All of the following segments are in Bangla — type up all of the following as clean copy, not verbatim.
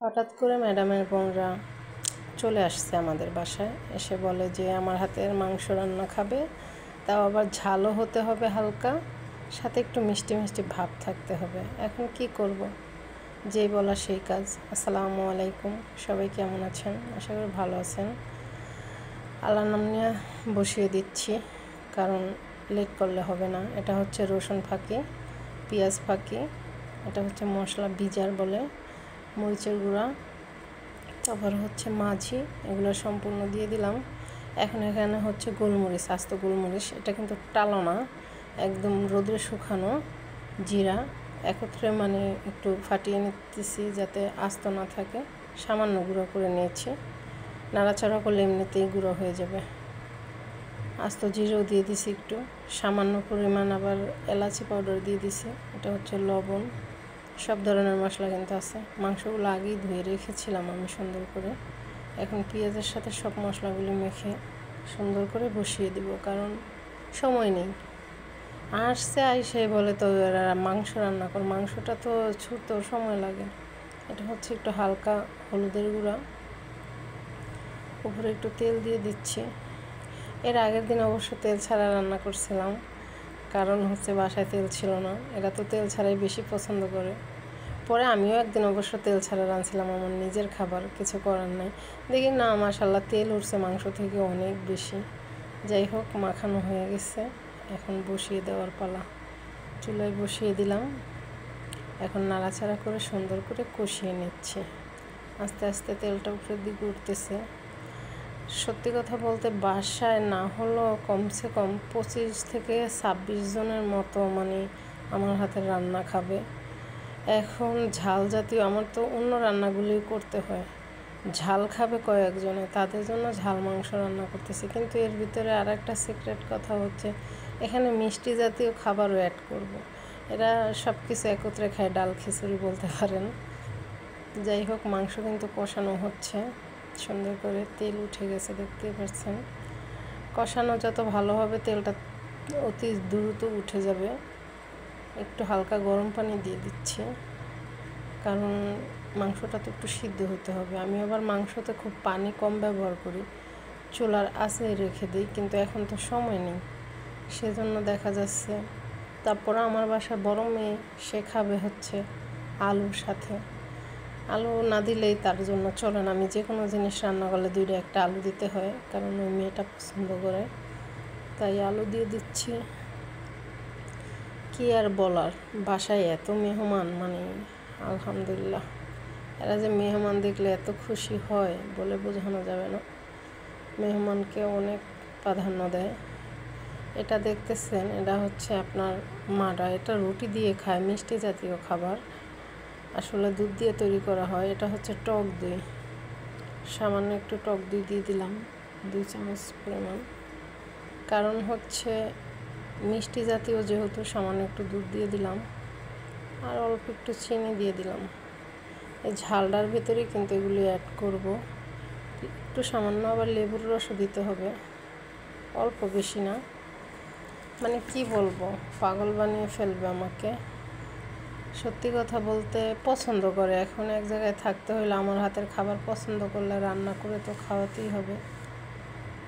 হঠাৎ করে ম্যাডামের বোনরা চলে আসছে আমাদের বাসায়, এসে বলে যে আমার হাতের মাংস রান্না খাবে, তাও আবার ঝালও হতে হবে হালকা, সাথে একটু মিষ্টি মিষ্টি ভাব থাকতে হবে। এখন কি করব, যেই বলা সেই কাজ। আসসালামু আলাইকুম, সবাই কেমন আছেন? আশা করি ভালো আছেন। আল্লাহর নাম নিয়ে বসিয়ে দিচ্ছি, কারণ লেট করলে হবে না। এটা হচ্ছে রসুন ফাঁকি, পেঁয়াজ ফাঁকি, এটা হচ্ছে মশলা বিজার বলে, মরিচের গুঁড়া, তারপর হচ্ছে মাঝি, এগুলো সম্পূর্ণ দিয়ে দিলাম। এখন এখানে হচ্ছে গোলমরিচ, আস্ত গোলমরিচ, এটা কিন্তু টালো না, একদম রোদে শুকানো জিরা একত্রে মানে একটু ফাটিয়ে নিতেছি যাতে আস্ত না থাকে। সামান্য গুঁড়ো করে নিয়েছি, নাড়াচাড়া করলে এমনিতেই গুঁড়ো হয়ে যাবে। আস্ত জিরাও দিয়ে দিছি একটু, সামান্য পরিমাণ আবার এলাচি পাউডার দিয়ে দিছি, এটা হচ্ছে লবণ। সব ধরনের মশলা কিন্তু আছে। মাংসগুলো আগেই ধুয়ে রেখেছিলাম আমি সুন্দর করে। এখন পেঁয়াজের সাথে সব মশলাগুলি মেখে সুন্দর করে বসিয়ে দিব, কারণ সময় নেই। আসছে আইসে বলে তো এরা মাংস রান্না কর, মাংসটা তো ছুটতে সময় লাগে। এটা হচ্ছে একটু হালকা হলুদের গুঁড়া, উপরে একটু তেল দিয়ে দিচ্ছি। এর আগের দিন অবশ্য তেল ছাড়া রান্না করছিলাম, কারণ হচ্ছে বাসায় তেল ছিল না, এরা তো তেল ছাড়াই বেশি পছন্দ করে। পরে আমিও একদিন অবশ্য তেল ছাড়া রাঁধছিলাম, আমার নিজের খাবার, কিছু করার নাই। দেখি না মাশাআল্লাহ তেল উঠছে মাংস থেকে অনেক বেশি। যাই হোক, মাখানো হয়ে গেছে, এখন বসিয়ে দেওয়ার পালা। চুলায় বসিয়ে দিলাম, এখন নাড়াচাড়া করে সুন্দর করে কষিয়ে নিচ্ছি। আস্তে আস্তে তেলটা উপরের দিকে উঠতেছে। সত্যি কথা বলতে বাসায় না হলো কমসে কম 25 থেকে 26 জনের মতো মানে আমার হাতের রান্না খাবে। এখন ঝাল জাতীয়, আমার তো অন্য রান্নাগুলি করতে হয়, ঝাল খাবে কয়েকজনে, তাদের জন্য ঝাল মাংস রান্না করতেছি। কিন্তু এর ভিতরে আর একটা সিক্রেট কথা হচ্ছে, এখানে মিষ্টি জাতীয় খাবারও অ্যাড করব। এরা সব কিছু একত্রে খায়, ডাল খিচুড়ি বলতে পারেন। যাই হোক, মাংস কিন্তু কষানো হচ্ছে সুন্দর করে, তেল উঠে গেছে দেখতেই পাচ্ছেন। কষানো যত ভালো হবে তেলটা অতি দ্রুত উঠে যাবে। একটু হালকা গরম পানি দিয়ে দিচ্ছি, কারণ মাংসটা তো একটু সিদ্ধ হতে হবে। আমি আবার মাংসতে খুব পানি কম ব্যবহার করি, চুলার আঁচে রেখে দিই, কিন্তু এখন তো সময় নেই, সেজন্য দেখা যাচ্ছে। তারপরে আমার বাসায় বড় মেয়ে, সে খাবে হচ্ছে আলুর সাথে, আলু না দিলেই তার জন্য চলে না। আমি যে কোনো জিনিস রান্না করলে 2টা একটা আলু দিতে হয়, কারণ ওই মেয়েটা পছন্দ করে, তাই আলু দিয়ে দিচ্ছি। কি আর বলার, বাসায় এত মেহমান, মানে আলহামদুলিল্লাহ, এরা যে মেহমান দেখলে এত খুশি হয় বলে বোঝানো যাবে না। মেহমানকে অনেক প্রাধান্য দেয়। এটা দেখতেছেন, এটা হচ্ছে আপনার মাডা, এটা রুটি দিয়ে খায়, মিষ্টি জাতীয় খাবার, আসলে দুধ দিয়ে তৈরি করা হয়। এটা হচ্ছে টক দই, সামান্য একটু টক দই দিয়ে দিলাম, 2 চামচ পরিমাণ, কারণ হচ্ছে মিষ্টি জাতীয় যেহেতু, সামান্য একটু দুধ দিয়ে দিলাম, আর অল্প একটু চিনি দিয়ে দিলাম। এই ঝালটার ভিতরেই কিন্তু এগুলি অ্যাড করব। একটু সামান্য আবার লেবুর রসও দিতে হবে, অল্প, বেশি না। মানে কি বলবো, পাগল বানিয়ে ফেলবে আমাকে। সত্যি কথা বলতে পছন্দ করে, এখন এক জায়গায় থাকতে হলে আমার হাতের খাবার পছন্দ করলে রান্না করে তো খাওয়াতেই হবে।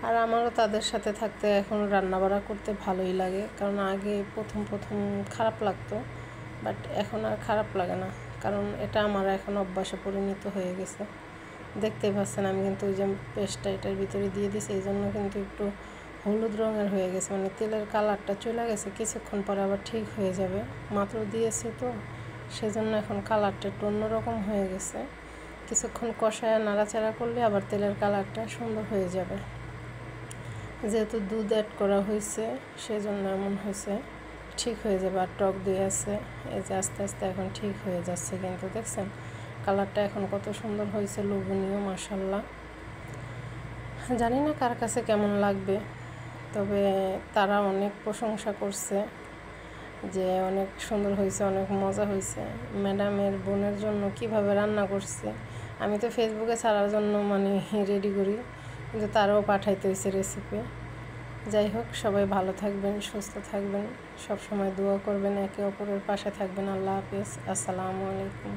আর আমারও তাদের সাথে থাকতে এখন রান্নাবাড়া করতে ভালোই লাগে, কারণ আগে প্রথম খারাপ লাগতো, বাট এখন আর খারাপ লাগে না, কারণ এটা আমার এখন অভ্যাসে পরিণত হয়ে গেছে। দেখতেই পাচ্ছেন আমি কিন্তু ওই যে পেস্টটা এটার ভিতরে দিয়ে দিয়েছি, এই জন্য কিন্তু একটু হলুদ রঙের হয়ে গেছে, মানে তেলের কালারটা চলে গেছে, কিছুক্ষণ পরে আবার ঠিক হয়ে যাবে, মাত্র দিয়েছি তো, সেজন্য এখন কালারটা একটু অন্যরকম হয়ে গেছে। কিছুক্ষণ কষায় নাড়াচাড়া করলে আবার তেলের কালারটা সুন্দর হয়ে যাবে। যেহেতু দুধ অ্যাড করা হয়েছে সেজন্য এমন হয়েছে, ঠিক হয়ে যাবে। আর টক দই আছে, এই যে আস্তে আস্তে এখন ঠিক হয়ে যাচ্ছে, কিন্তু দেখছেন কালারটা এখন কত সুন্দর হয়েছে, লোভনীয় মাশাআল্লাহ। জানি না কার কাছে কেমন লাগবে, তবে তারা অনেক প্রশংসা করছে যে অনেক সুন্দর হয়েছে, অনেক মজা হয়েছে। ম্যাডামের বোনের জন্য কিভাবে রান্না করছে, আমি তো ফেসবুকে ছাড়ার জন্য মানে রেডি করি, কিন্তু তারাও পাঠাইতে হয়েছে রেসিপি। যাই হোক, সবাই ভালো থাকবেন, সুস্থ থাকবেন, সব সময় দোয়া করবেন, একে অপরের পাশে থাকবেন। আল্লাহ হাফেজ, আসসালামু আলাইকুম।